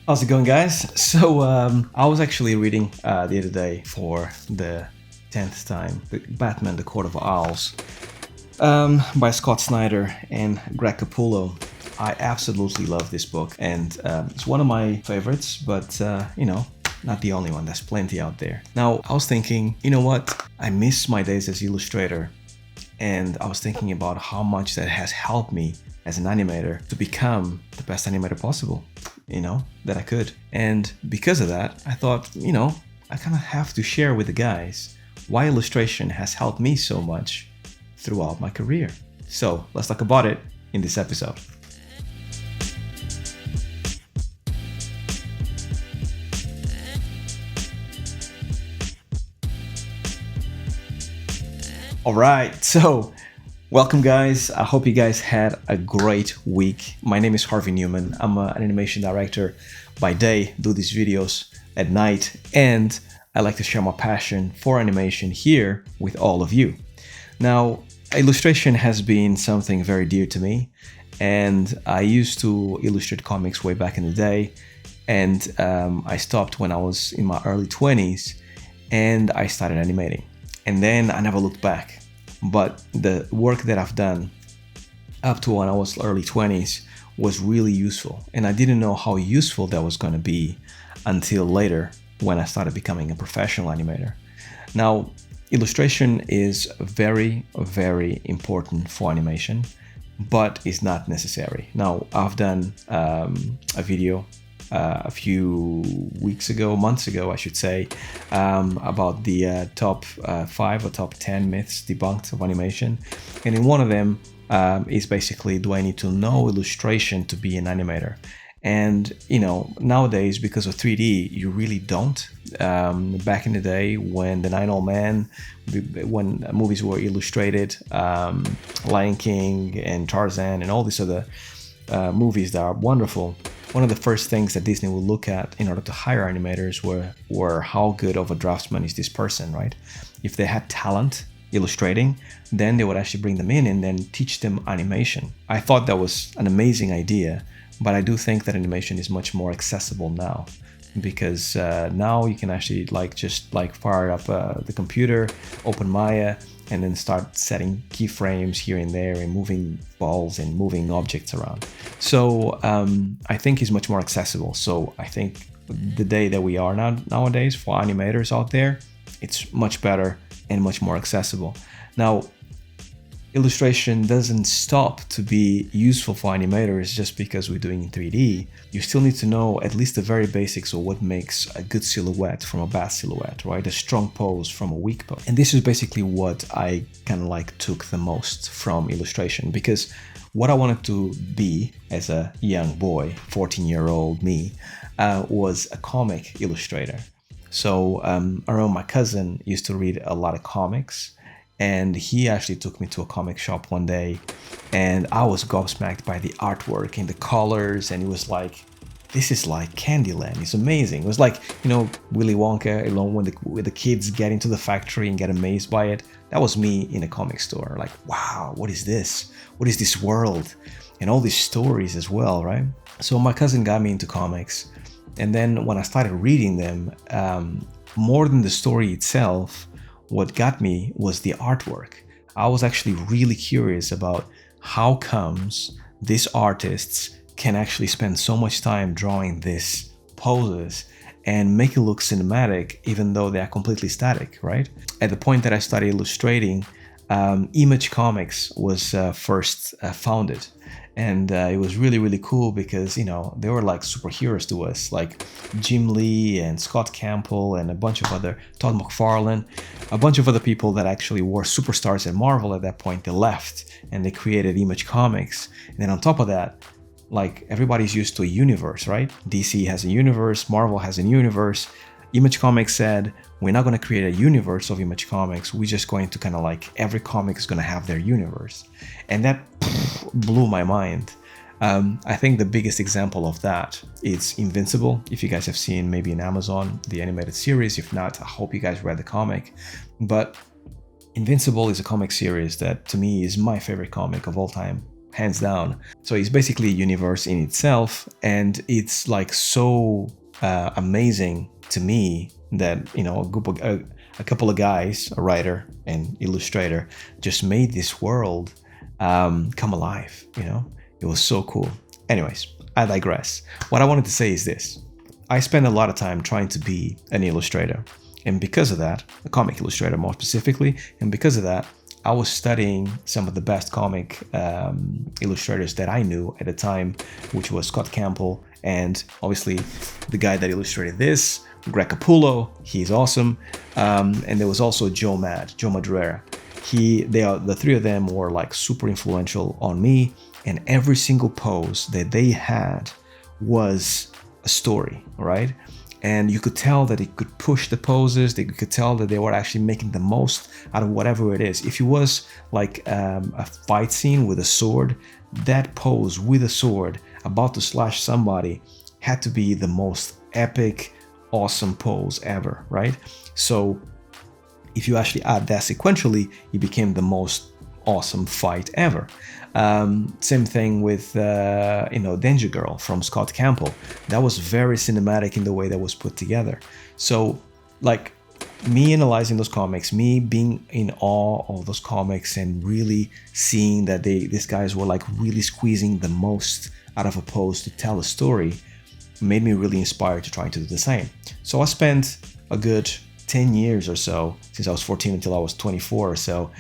How's it going, guys? I was actually reading the other day for the 10th time the Batman, The Court of Owls by Scott Snyder and Greg Capullo. I absolutely love this book, and it's one of my favorites, but not the only one. There's plenty out there. Now, I was thinking, you know what? I miss my days as illustrator, and I was thinking about how much that has helped me as an animator to become the best animator possible, that I could. And because of that, I thought, I kind of have to share with the guys why illustration has helped me so much throughout my career. So let's talk about it in this episode. All right, so welcome, guys. I hope you guys had a great week. My name is Harvey Newman. I'm an animation director by day, do these videos at night, and I like to share my passion for animation here with all of you. Now, illustration has been something very dear to me, and I used to illustrate comics way back in the day, and I stopped when I was in my early 20s, and I started animating. And then I never looked back. But the work that I've done up to when I was early 20s was really useful. And I didn't know how useful that was going to be until later when I started becoming a professional animator. Now, illustration is very, very important for animation, but it's not necessary. Now, I've done a video a few months ago, I should say, about the top 5 or top 10 myths debunked of animation. And in one of them is basically, do I need to know illustration to be an animator? And, nowadays, because of 3D, you really don't. Back in the day when the Nine Old Men, when movies were illustrated, Lion King and Tarzan and all these other movies that are wonderful, one of the first things that Disney would look at in order to hire animators were how good of a draftsman is this person, right? If they had talent illustrating, then they would actually bring them in and then teach them animation. I thought that was an amazing idea, but I do think that animation is much more accessible now, because now you can actually just fire up the computer, open Maya, and then start setting keyframes here and there and moving balls and moving objects around. So I think it's much more accessible. So I think the day that we are nowadays for animators out there, it's much better and much more accessible. Now, illustration doesn't stop to be useful for animators just because we're doing in 3D. You still need to know at least the very basics of what makes a good silhouette from a bad silhouette, right? A strong pose from a weak pose. And this is basically what I kind of took the most from illustration, because what I wanted to be as a young boy, 14-year-old me, was a comic illustrator. So around my cousin used to read a lot of comics, and he actually took me to a comic shop one day, and I was gobsmacked by the artwork and the colors, and it was like, this is like Candyland. It's amazing. It was like, Willy Wonka, when the kids get into the factory and get amazed by it. That was me in a comic store. Like, wow, what is this? What is this world? And all these stories as well, right? So my cousin got me into comics, and then when I started reading them, more than the story itself, what got me was the artwork. I was actually really curious about how comes these artists can actually spend so much time drawing these poses and make it look cinematic even though they are completely static, right? At the point that I started illustrating, Image Comics was first founded. And it was really, really cool because, they were like superheroes to us, like Jim Lee and Scott Campbell and a bunch of other, Todd McFarlane, a bunch of other people that actually were superstars at Marvel at that point. They left and they created Image Comics. And then on top of that, everybody's used to a universe, right? DC has a universe, Marvel has a universe. Image Comics said, we're not going to create a universe of Image Comics. We're just going to every comic is going to have their universe. And that blew my mind. I think the biggest example of that is Invincible. If you guys have seen maybe in Amazon, the animated series. If not, I hope you guys read the comic. But Invincible is a comic series that to me is my favorite comic of all time. hands down. So it's basically a universe in itself, and it's like so amazing to me that, you know, a couple of guys, a writer and illustrator, just made this world come alive. You know, it was so cool. Anyways, I digress. What I wanted to say is this: I spend a lot of time trying to be an illustrator, and because of that, a comic illustrator more specifically, and because of that, I was studying some of the best comic illustrators that I knew at the time, which was Scott Campbell, and obviously the guy that illustrated this, Greg Capullo. He's awesome. And there was also Joe Madureira. The three of them were like super influential on me, and every single pose that they had was a story, right? And you could tell that it could push the poses. You could tell that they were actually making the most out of whatever it is. If it was like a fight scene with a sword, that pose with a sword about to slash somebody had to be the most epic, awesome pose ever, right? So if you actually add that sequentially, it became the most awesome fight ever. Same thing with Danger Girl from Scott Campbell. That was very cinematic in the way that was put together. So like me analyzing those comics, me being in awe of those comics and really seeing that these guys were like really squeezing the most out of a pose to tell a story, made me really inspired to try to do the same. So I spent a good 10 years or so, since I was 14 until I was 24 or so,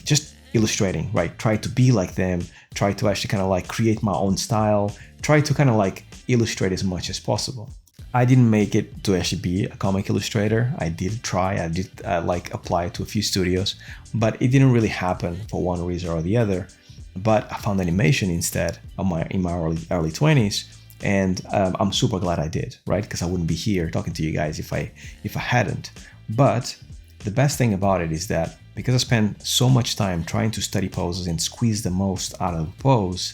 just illustrating, right? Try to be like them, try to actually kind of like create my own style, try to kind of like illustrate as much as possible. I didn't make it to actually be a comic illustrator. I did like apply to a few studios, but it didn't really happen for one reason or the other. But I found animation instead in my early 20s, and I'm super glad I did, right? Because I wouldn't be here talking to you guys if I hadn't. But the best thing about it is that because I spent so much time trying to study poses and squeeze the most out of a pose,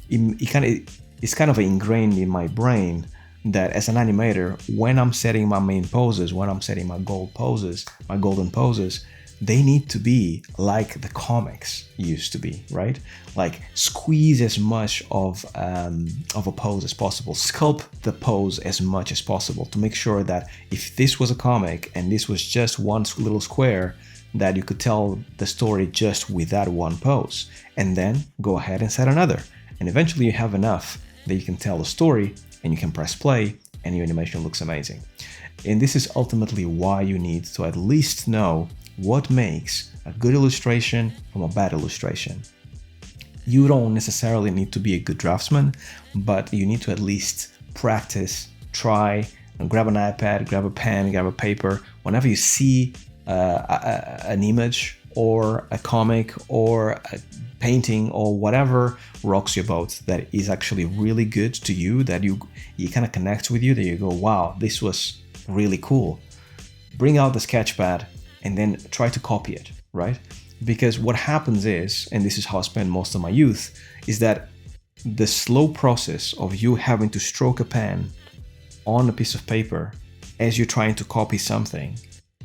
it's kind of ingrained in my brain that as an animator, when I'm setting my main poses, when I'm setting my golden poses, they need to be like the comics used to be, right? Like squeeze as much of a pose as possible, sculpt the pose as much as possible to make sure that if this was a comic and this was just one little square, that you could tell the story just with that one pose, and then go ahead and set another. And eventually you have enough that you can tell a story and you can press play and your animation looks amazing. And this is ultimately why you need to at least know what makes a good illustration from a bad illustration. You don't necessarily need to be a good draftsman, but you need to at least practice, try, and grab an iPad, grab a pen, grab a paper. Whenever you see an image or a comic or a painting or whatever rocks your boat that is actually really good to you, that you kind of connect with you, that you go, wow, this was really cool. Bring out the sketchpad and then try to copy it, right? Because what happens is, and this is how I spent most of my youth, is that the slow process of you having to stroke a pen on a piece of paper as you're trying to copy something,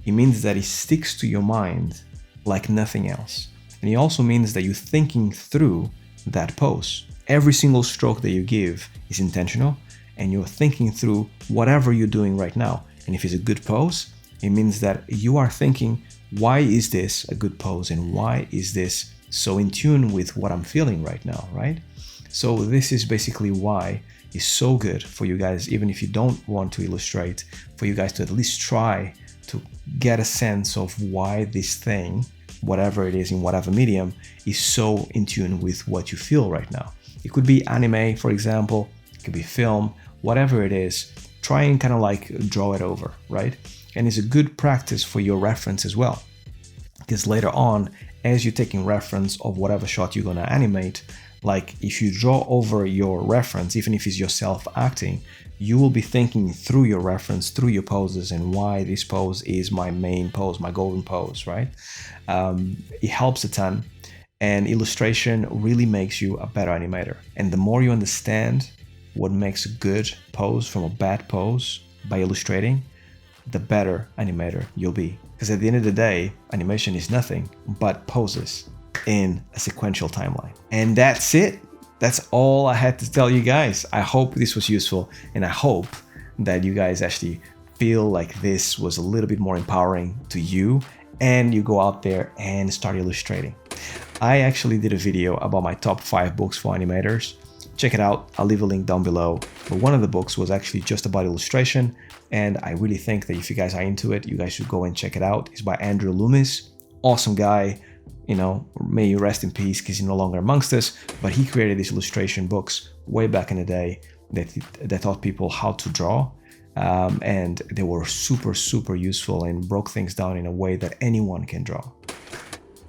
it means that it sticks to your mind like nothing else. And it also means that you're thinking through that pose. Every single stroke that you give is intentional, and you're thinking through whatever you're doing right now. And if it's a good pose, it means that you are thinking, why is this a good pose and why is this so in tune with what I'm feeling right now, right? So this is basically why it's so good for you guys, even if you don't want to illustrate, for you guys to at least try to get a sense of why this thing, whatever it is in whatever medium, is so in tune with what you feel right now. It could be anime, for example, it could be film, whatever it is, try and kind of like draw it over, right? And it's a good practice for your reference as well. Because later on, as you're taking reference of whatever shot you're gonna animate, like if you draw over your reference, even if it's yourself acting, you will be thinking through your reference, through your poses, and why this pose is my main pose, my golden pose, right? It helps a ton, and illustration really makes you a better animator. And the more you understand what makes a good pose from a bad pose by illustrating, the better animator you'll be. Because at the end of the day, animation is nothing but poses. in a sequential timeline. And that's it. That's all I had to tell you guys. I hope this was useful, and I hope that you guys actually feel like this was a little bit more empowering to you, and you go out there and start illustrating. I actually did a video about my top 5 books for animators. Check it out, I'll leave a link down below. But one of the books was actually just about illustration, and I really think that if you guys are into it, you guys should go and check it out. It's by Andrew Loomis, awesome guy. You know, may you rest in peace because he's no longer amongst us, but he created these illustration books way back in the day that taught people how to draw, and they were super useful and broke things down in a way that anyone can draw.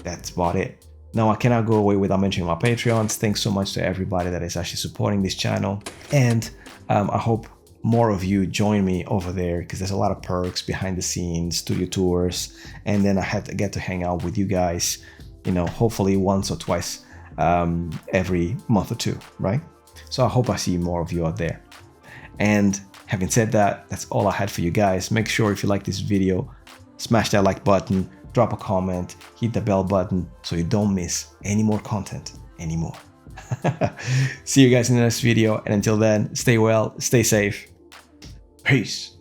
That's about it. Now, I cannot go away without mentioning my Patreons. Thanks so much to everybody that is actually supporting this channel, and I hope more of you join me over there because there's a lot of perks, behind the scenes, studio tours, and then I get to hang out with you guys, you know, hopefully once or twice every month or two, right? So I hope I see more of you out there. And having said that, that's all I had for you guys. Make sure if you like this video, smash that like button, drop a comment, hit the bell button so you don't miss any more content anymore. See you guys in the next video, and until then, stay well, stay safe. Peace.